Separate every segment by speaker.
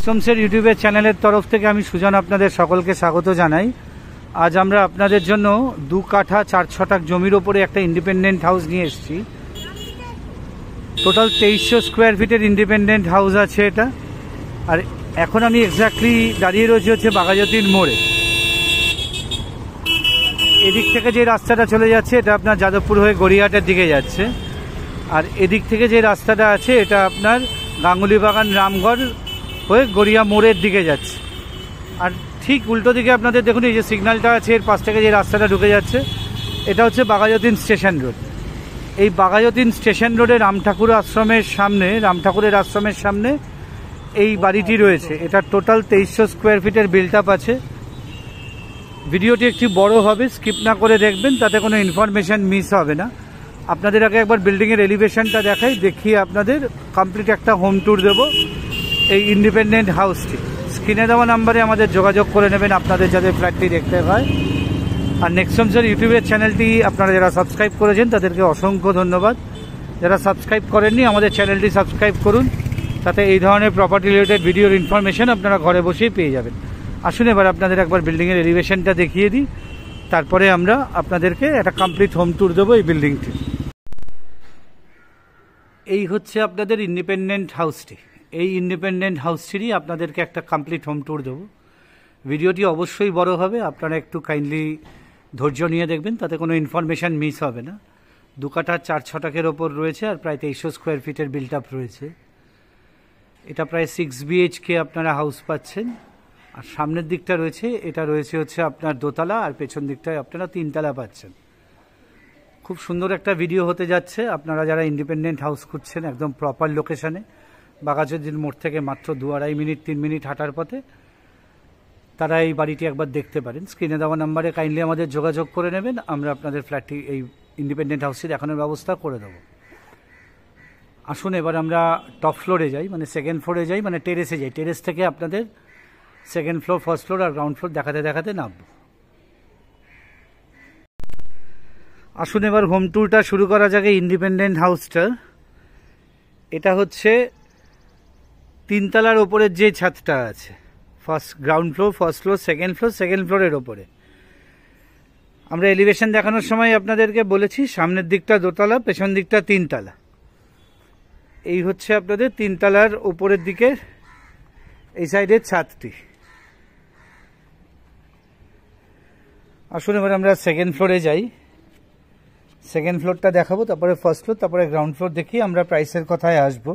Speaker 1: নেক্সটমসের ইউটিউবের চ্যানেলের তরফ থেকে আমি সুজন আপনাদের সকলকে স্বাগত জানাই। আজ আমরা আপনাদের জন্য 2 কাঠা 4 ছটাক জমির ওপরে একটা ইন্ডিপেন্ডেন্ট হাউস নিয়ে এসেছি। টোটাল 2300 স্কোয়ার ফিটের ইন্ডিপেন্ডেন্ট হাউস আছে এটা। আর এখন আমি এক্স্যাক্টলি দাঁড়িয়ে রয়েছি হচ্ছে বাঘাযতীন মোড়ে। এদিক থেকে যে রাস্তাটা চলে যাচ্ছে এটা আপনার যাদবপুর হয়ে গড়িয়াহাটের দিকে যাচ্ছে, আর এদিক থেকে যে রাস্তাটা আছে এটা আপনার গাঙ্গুলি বাগান রামগড় হয়ে গড়িয়া মোড়ের দিকে যাচ্ছে। আর ঠিক উল্টো দিকে আপনাদের দেখুন এই যে সিগন্যালটা আছে, এর পাশ থেকে যে রাস্তাটা ঢুকে যাচ্ছে এটা হচ্ছে বাঘাযতীন স্টেশন রোড। এই বাঘাযতীন স্টেশন রোডে রামঠাকুরের আশ্রমের সামনে এই বাড়িটি রয়েছে। এটা টোটাল 2300 স্কোয়ার ফিটের বিল্ট আপ আছে। ভিডিওটি একটু বড় হবে, স্কিপ না করে দেখবেন, তাতে কোনো ইনফরমেশান মিস হবে না। আপনাদের আগে একবার বিল্ডিংয়ের এলিভেশনটা দেখিয়ে আপনাদের কমপ্লিট একটা হোম ট্যুর দেবো এই ইন্ডিপেন্ডেন্ট হাউসটি। স্ক্রিনে দেওয়া নাম্বারে আমাদের যোগাযোগ করে নেবেন আপনাদের যাদের ফ্ল্যাটটি দেখতে হয়। আর নেক্সটমসের ইউটিউবের চ্যানেলটি আপনারা যারা সাবস্ক্রাইব করেছেন তাদেরকে অসংখ্য ধন্যবাদ। যারা সাবস্ক্রাইব করেননি আমাদের চ্যানেলটি সাবস্ক্রাইব করুন, তাতে এই ধরনের প্রপার্টি রিলেটেড ভিডিওর ইনফরমেশন আপনারা ঘরে বসেই পেয়ে যাবেন। আসুন এবার আপনাদের একবার বিল্ডিংয়ের এলিভেশনটা দেখিয়ে দিই, তারপরে আমরা আপনাদেরকে একটা কমপ্লিট হোম ট্যুর দেবো এই বিল্ডিংটি। এই হচ্ছে আপনাদের ইন্ডিপেন্ডেন্ট হাউসটি। এই ইন্ডিপেন্ডেন্ট হাউসটিরই আপনাদেরকে একটা কমপ্লিট হোম ট্যুর দেবো। ভিডিওটি অবশ্যই বড় হবে, আপনারা একটু কাইন্ডলি ধৈর্য নিয়ে দেখবেন, তাতে কোনো ইনফরমেশান মিস হবে না। 2 কাঠা 4 ছটাকের ওপর রয়েছে আর প্রায় 2300 স্কোয়ার ফিটের বিল্ট আপ রয়েছে। এটা প্রায় 6 BHK আপনারা হাউস পাচ্ছেন। আর সামনের দিকটা রয়েছে, এটা রয়েছে হচ্ছে আপনার দোতলা, আর পেছন দিকটায় আপনারা 3 তলা পাচ্ছেন। খুব সুন্দর একটা ভিডিও হতে যাচ্ছে। আপনারা যারা ইন্ডিপেন্ডেন্ট হাউস খুঁজছেন একদম প্রপার লোকেশানে, বাঘাযতীন মোড় থেকে মাত্র 2-2.5 মিনিট 3 মিনিট হাঁটার পথে, তারা এই বাড়িটি একবার দেখতে পারেন। স্ক্রিনে দেওয়া নাম্বারে কাইন্ডলি আমাদের যোগাযোগ করে নেবেন, আমরা আপনাদের ফ্ল্যাটটি এই ইন্ডিপেন্ডেন্ট হাউসটি দেখানোর ব্যবস্থা করে দেবো। আসুন এবার আমরা টপ ফ্লোরে যাই, মানে সেকেন্ড ফ্লোরে যাই, মানে টেরেসে যাই। টেরেস থেকে আপনাদের সেকেন্ড ফ্লোর, ফার্স্ট ফ্লোর আর গ্রাউন্ড ফ্লোর দেখাতে দেখাতে নামবো। আসুন এবার হোম ট্যুরটা শুরু করা যাক ইন্ডিপেন্ডেন্ট হাউসটা। এটা হচ্ছে 3 তলার ওপরের যে ছাদটা আছে, ground floor, first floor, second ফ্লোরের ওপরে। আমরা এলিভেশন দেখানোর সময় আপনাদেরকে বলেছি সামনের দিকটা দোতলা, পেছন দিকটা 3 তলা। এই হচ্ছে আপনাদের 3 তলার ওপরের দিকে এই সাইডের ছাদটি। আসুন এবার আমরা সেকেন্ড ফ্লোরে যাই। সেকেন্ড ফ্লোরটা দেখাবো, তারপরে ফার্স্ট ফ্লোর, তারপরে গ্রাউন্ড ফ্লোর দেখিয়ে আমরা প্রাইসের কথায় আসবো।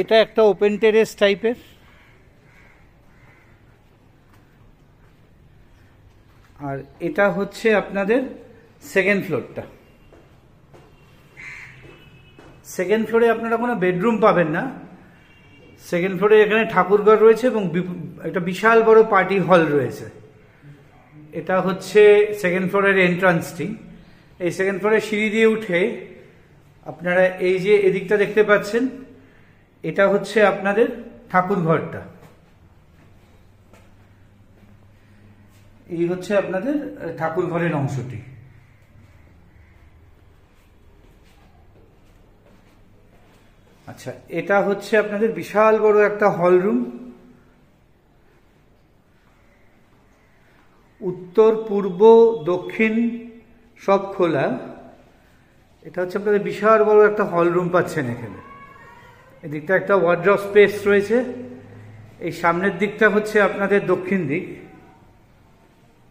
Speaker 1: এটা একটা ওপেন টেরেস টাইপের। আর এটা হচ্ছে আপনাদের সেকেন্ড ফ্লোরটা। সেকেন্ড ফ্লোরে আপনারা কোনো বেডরুম পাবেন না। সেকেন্ড ফ্লোরে এখানে ঠাকুরঘর রয়েছে এবং একটা বিশাল বড় পার্টি হল রয়েছে। এটা হচ্ছে সেকেন্ড ফ্লোরের এন্ট্রান্সটি। এই সেকেন্ড ফ্লোরে সিঁড়ি দিয়ে উঠে আপনারা এই যে এদিকটা দেখতে পাচ্ছেন, এটা হচ্ছে আপনাদের ঠাকুরঘরটা। এই হচ্ছে আপনাদের ঠাকুরঘরের অংশটি। আচ্ছা, এটা হচ্ছে আপনাদের বিশাল বড় একটা হল রুম। উত্তর, পূর্ব, দক্ষিণ সব খোলা। এটা হচ্ছে আপনাদের বিশাল বড় একটা হল রুম পাচ্ছেন এখানে। এদিকটা একটা ওয়ার্ড্রপ স্পেস রয়েছে। এই সামনের দিকটা হচ্ছে আপনাদের দক্ষিণ দিক।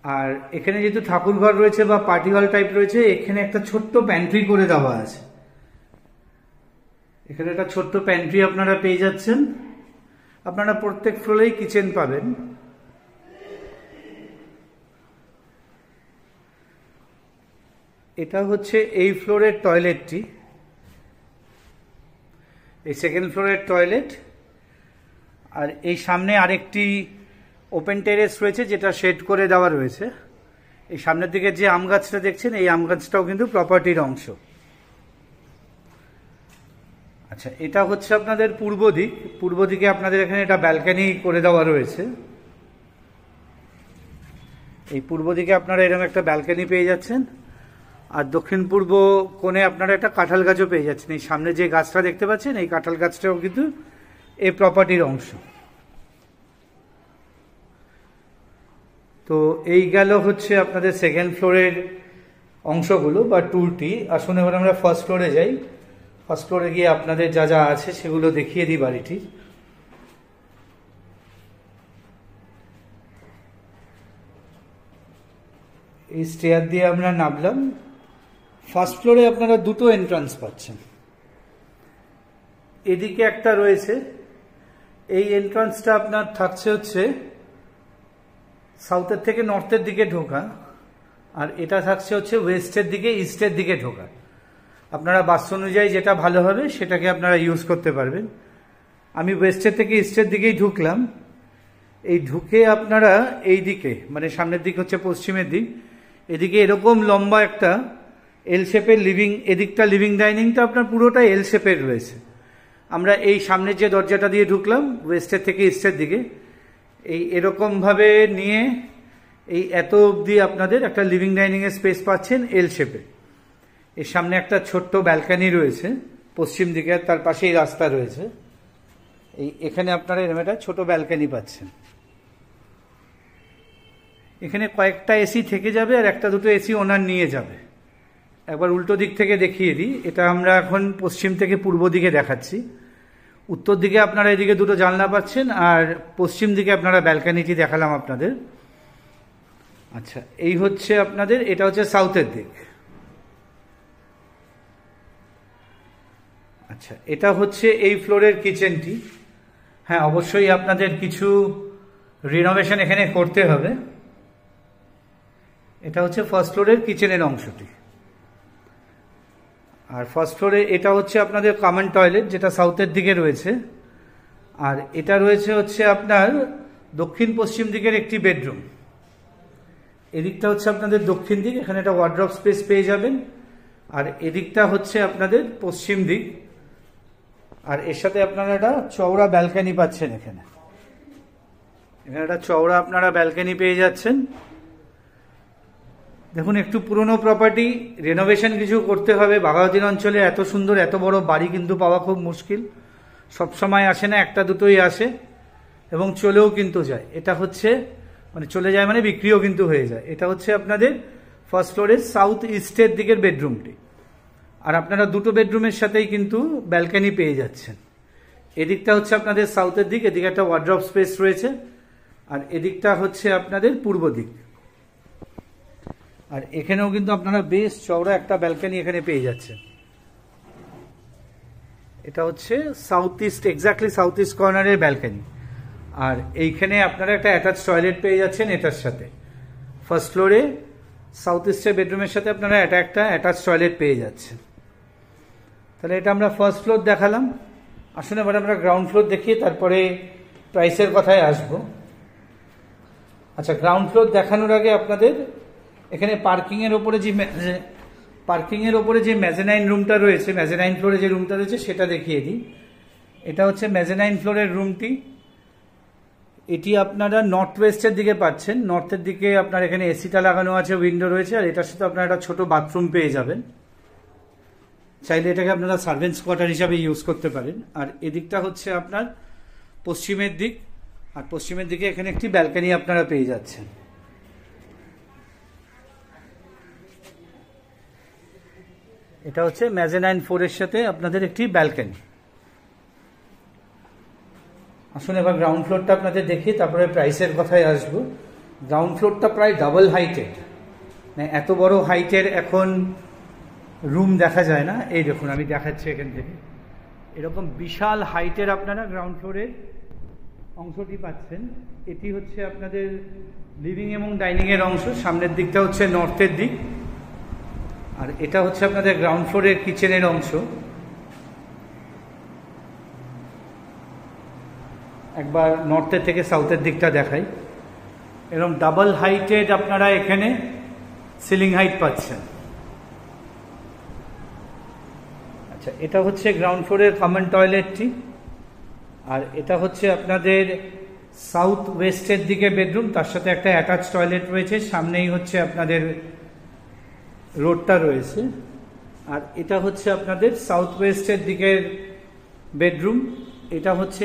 Speaker 1: আর এখানে যেহেতু ঠাকুরঘর রয়েছে বা পার্টি হল টাইপ রয়েছে, এখানে একটা ছোট্ট প্যান্ট্রি করে দেওয়া আছে। এখানে একটা ছোট্ট প্যান্ট্রি আপনারা পেয়ে যাচ্ছেন। আপনারা প্রত্যেক ফ্লোরেই কিচেন পাবেন। এটা হচ্ছে এই ফ্লোরের টয়লেটটি, এই সেকেন্ড ফ্লোরের টয়লেট। আর এই সামনে আরেকটি ওপেন টেরেস রয়েছে যেটা শেড করে দেওয়া রয়েছে। এই সামনের দিকে যে আম গাছটা দেখছেন, এই আম গাছটাও কিন্তু প্রপার্টির অংশ। আচ্ছা, এটা হচ্ছে আপনাদের পূর্ব দিক। পূর্ব দিকে আপনাদের এখানে এটা ব্যালকনি করে দেওয়া রয়েছে। এই পূর্ব দিকে আপনারা এরকম একটা ব্যালকনি পেয়ে যাচ্ছেন। আর দক্ষিণ পূর্ব কোণে আপনারা একটা কাঁঠাল গাছও পেয়ে যাচ্ছেন। এই সামনে যে গাছটা দেখতে পাচ্ছেন এই কাঁঠাল গাছটাও কিন্তু এই প্রপার্টির অংশ। তো এই গেল হচ্ছে আপনাদের সেকেন্ড ফ্লোরের অংশগুলো বা ট্যুরটি। আসুন এবার আমরা ফার্স্ট ফ্লোরে যাই। ফার্স্ট ফ্লোরে গিয়ে আপনাদের যা যা আছে সেগুলো দেখিয়ে দিই বাড়িটির। এই স্টেয়ার দিয়ে আমরা নামলাম। ফার্স্ট ফ্লোরে আপনারা দুটো এন্ট্রান্স পাচ্ছেন। এদিকে একটা রয়েছে, এই এন্ট্রান্সটা আপনার থাকছে হচ্ছে সাউথের থেকে নর্থের দিকে ঢোকা, আর এটা থাকছে হচ্ছে ওয়েস্টের দিকে ইস্টের দিকে ঢোকা। আপনারা বাস্তু অনুযায়ী যেটা ভালো হবে সেটাকে আপনারা ইউজ করতে পারবেন। আমি ওয়েস্টের থেকে ইস্টের দিকেই ঢুকলাম। এই ঢুকে আপনারা এই দিকে মানে সামনের দিক হচ্ছে পশ্চিমের দিক, এদিকে এরকম লম্বা একটা এল শেপের লিভিং, এদিকটা লিভিং ডাইনিংটা আপনার পুরোটাই এল শেপের রয়েছে। আমরা এই সামনের যে দরজাটা দিয়ে ঢুকলাম ওয়েস্টের থেকে ইস্টের দিকে, এই এরকমভাবে নিয়ে এই এত অবধি আপনাদের একটা লিভিং ডাইনিংয়ের স্পেস পাচ্ছেন এল শেপে। এর সামনে একটা ছোট্ট ব্যালকানি রয়েছে পশ্চিম দিকে, আর তার পাশেই রাস্তা রয়েছে। এই এখানে আপনারা এরকম একটা ছোট ব্যালকানি পাচ্ছেন। এখানে কয়েকটা এসি থেকে যাবে আর একটা দুটো এসি ওনার নিয়ে যাবে। একবার উল্টো দিক থেকে দেখিয়ে দিই। এটা আমরা এখন পশ্চিম থেকে পূর্ব দিকে দেখাচ্ছি। উত্তর দিকে আপনারা এদিকে দুটো জানলা পাচ্ছেন, আর পশ্চিম দিকে আপনারা ব্যালকানিটি দেখালাম আপনাদের। আচ্ছা, এই হচ্ছে আপনাদের, এটা হচ্ছে সাউথের দিক। আচ্ছা, এটা হচ্ছে এই ফ্লোরের কিচেনটি। হ্যাঁ, অবশ্যই আপনাদের কিছু রিনোভেশন এখানে করতে হবে। এটা হচ্ছে ফার্স্ট ফ্লোরের কিচেনের অংশটি। আর ফার্স্ট ফ্লোরে এটা হচ্ছে আপনাদের কমন টয়লেট, যেটা সাউথের দিকে রয়েছে। আর এটা রয়েছে হচ্ছে আপনার দক্ষিণ পশ্চিম দিকের একটি বেডরুম। এদিকটা হচ্ছে আপনাদের দক্ষিণ দিক, এখানে একটা ওয়ার্ড্রপ স্পেস পেয়ে যাবেন। আর এদিকটা হচ্ছে আপনাদের পশ্চিম দিক, আর এর সাথে আপনারা একটা চওড়া ব্যালকানি পাচ্ছেন। এখানে একটা চওড়া আপনারা ব্যালকানি পেয়ে যাচ্ছেন। দেখুন, একটু পুরনো প্রপার্টি, রেনোভেশন কিছু করতে হবে। বাঘাযতীন অঞ্চলে এত সুন্দর এত বড় বাড়ি কিন্তু পাওয়া খুব মুশকিল। সবসময় আসে না, একটা দুটোই আসে এবং চলেও কিন্তু যায়। এটা হচ্ছে মানে চলে যায় মানে বিক্রিও কিন্তু হয়ে যায়। এটা হচ্ছে আপনাদের ফার্স্ট ফ্লোরের সাউথ ইস্টের দিকের বেডরুমটি। আর আপনারা দুটো বেডরুমের সাথেই কিন্তু ব্যালকানি পেয়ে যাচ্ছেন। এদিকটা হচ্ছে আপনাদের সাউথের দিক, এদিকে একটা ওয়ার্ড্রপ স্পেস রয়েছে। আর এদিকটা হচ্ছে আপনাদের পূর্ব দিক। আর এখানেও কিন্তু আপনারা বেশ চওড়া একটা ব্যালকানি এখানে পেয়ে যাচ্ছেন। এটা হচ্ছে south east, exactly south east কর্নারের ব্যালকানি। আর এইখানে আপনারা একটা অ্যাটাচ টয়লেট পেয়ে যাচ্ছেন এটার সাথে। ফার্স্ট ফ্লোরে সাউথ ইস্টের বেডরুমের সাথে আপনারা একটা অ্যাটাচ টয়লেট পেয়ে যাচ্ছেন। তাহলে এটা আমরা ফার্স্ট ফ্লোর দেখালাম। আসুন এবার আমরা গ্রাউন্ড ফ্লোর দেখিয়ে তারপরে প্রাইসের কথায় আসব। আচ্ছা, গ্রাউন্ড ফ্লোর দেখানোর আগে আপনাদের এখানে পার্কিংয়ের ওপরে যে মেজানাইন রুমটা রয়েছে, মেজানাইন ফ্লোরে যে রুমটা রয়েছে সেটা দেখিয়ে দিই। এটা হচ্ছে মেজানাইন ফ্লোরের রুমটি। এটি আপনারা নর্থ ওয়েস্টের দিকে পাচ্ছেন। নর্থের দিকে আপনার এখানে এসিটা লাগানো আছে, উইন্ডো রয়েছে, আর এটার সাথে আপনারা একটা ছোট বাথরুম পেয়ে যাবেন। চাইলে এটাকে আপনারা সার্ভেন্টস কোয়ার্টার হিসাবে ইউজ করতে পারেন। আর এদিকটা হচ্ছে আপনার পশ্চিমের দিক, আর পশ্চিমের দিকে এখানে একটি ব্যালকানি আপনারা পেয়ে যাচ্ছেন। এটা হচ্ছে মেজানাইন 4 এর সাথে আপনাদের একটি ব্যালকানি। আসুন এবার গ্রাউন্ড ফ্লোরটা আপনাদের দেখি, তারপরে প্রাইসের কথায় আসবো। গ্রাউন্ড ফ্লোরটা প্রায় ডাবল হাইটের, মানে এত বড় হাইটের এখন রুম দেখা যায় না। এই দেখুন, আমি দেখাচ্ছি এখান থেকে। এরকম বিশাল হাইটের আপনারা গ্রাউন্ড ফ্লোরের অংশটি পাচ্ছেন। এটি হচ্ছে আপনাদের লিভিং এবং ডাইনিং এর অংশ। সামনের দিকটা হচ্ছে নর্থের দিক, আর এটা হচ্ছে আপনাদের গ্রাউন্ড ফ্লোরের কিচেনের অংশ। একবার নর্থের থেকে সাউথের দিকটা দেখাই। এরকম ডাবল হাইটেড আপনারা এখানে সিলিং হাইট পাচ্ছেন। আচ্ছা, এটা হচ্ছে গ্রাউন্ড ফ্লোরের কমন টয়লেটটি। আর এটা হচ্ছে আপনাদের সাউথ ওয়েস্টের দিকে বেডরুম, তার সাথে একটা অ্যাটাচ টয়লেট রয়েছে। সামনেই হচ্ছে আপনাদের রোডটা রয়েছে। আর এটা হচ্ছে আপনাদের সাউথ ওয়েস্টের দিকের বেডরুম, এটা হচ্ছে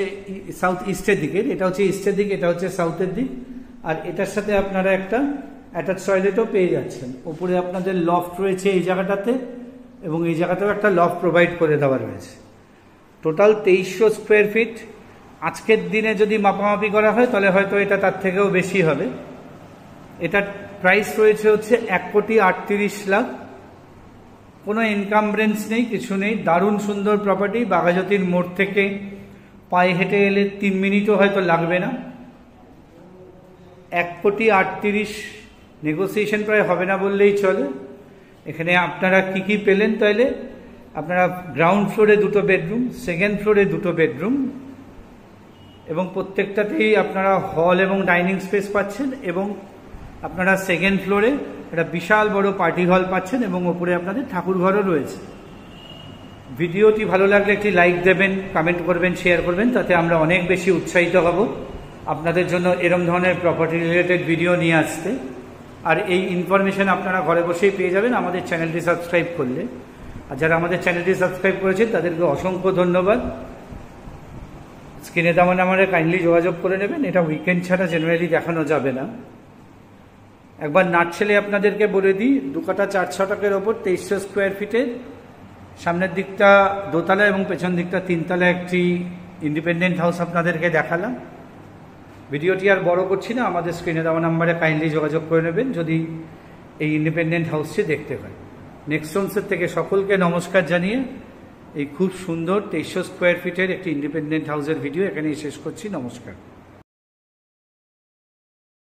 Speaker 1: সাউথ ইস্টের দিকের, এটা হচ্ছে ইস্টের দিক, এটা হচ্ছে সাউথের দিক। আর এটার সাথে আপনারা একটা অ্যাটাচ টয়লেটও পেয়ে যাচ্ছেন। ওপরে আপনাদের লফট রয়েছে এই জায়গাটাতে, এবং এই জায়গাটাও একটা লফট প্রোভাইড করে দেওয়া রয়েছে। Total 2300 square feet. আজকের দিনে যদি মাপামাপি করা হয় তাহলে হয়তো এটা তার থেকেও বেশি হবে। এটার প্রাইস রয়েছে হচ্ছে 1,38,00,000। কোনো ইনকামব্রেন্স নেই, কিছু নেই। দারুণ সুন্দর প্রপার্টি। বাঘাযতীন মোড় থেকে পায়ে হেঁটে এলে 3 মিনিটও হয়তো লাগবে না। 1,38,00,000 নেগোসিয়েশন প্রায় হবে না বললেই চলে। এখানে আপনারা কি কি পেলেন তাইলে? আপনারা গ্রাউন্ড ফ্লোরে 2টো বেডরুম, সেকেন্ড ফ্লোরে 2টো বেডরুম, এবং প্রত্যেকটাতেই আপনারা হল এবং ডাইনিং স্পেস পাচ্ছেন, এবং আপনারা সেকেন্ড ফ্লোরে একটা বিশাল বড় পার্টি হল পাচ্ছেন, এবং ওপরে আপনাদের ঠাকুর ঘরও রয়েছে। ভিডিওটি ভালো লাগলে একটি লাইক দেবেন, কমেন্ট করবেন, শেয়ার করবেন, তাতে আমরা অনেক বেশি উৎসাহিত হব আপনাদের জন্য এরম ধরনের প্রপার্টি রিলেটেড ভিডিও নিয়ে আসতে। আর এই ইনফরমেশন আপনারা ঘরে বসেই পেয়ে যাবেন আমাদের চ্যানেলটি সাবস্ক্রাইব করলে। আর যারা আমাদের চ্যানেলটি সাবস্ক্রাইব করেছেন তাদেরকে অসংখ্য ধন্যবাদ। স্ক্রিনে দেওয়া নাম্বারে কাইন্ডলি যোগাযোগ করে নেবেন। এটা উইকেন্ড ছাড়া জেনারেলি দেখানো যাবে না। একবার নাটছেলে আপনাদেরকে বলে দিই, 2 কাঠা 4 ছটাকের ওপর 2300 স্কোয়ার ফিটের, সামনের দিকটা দোতলা এবং পেছন দিকটা 3তলা একটি ইন্ডিপেন্ডেন্ট হাউস আপনাদেরকে দেখালাম। ভিডিওটি আর বড় করছি না, আমাদের স্ক্রিনে দেওয়া নাম্বারে কাইন্ডলি যোগাযোগ করে নেবেন যদি এই ইন্ডিপেন্ডেন্ট হাউসটি দেখতে হয়। নেক্সট হোমসের থেকে সকলকে নমস্কার জানিয়ে এই খুব সুন্দর 2300 স্কোয়ার ফিটের একটি ইন্ডিপেন্ডেন্ট হাউসের ভিডিও এখানেই শেষ করছি। নমস্কার।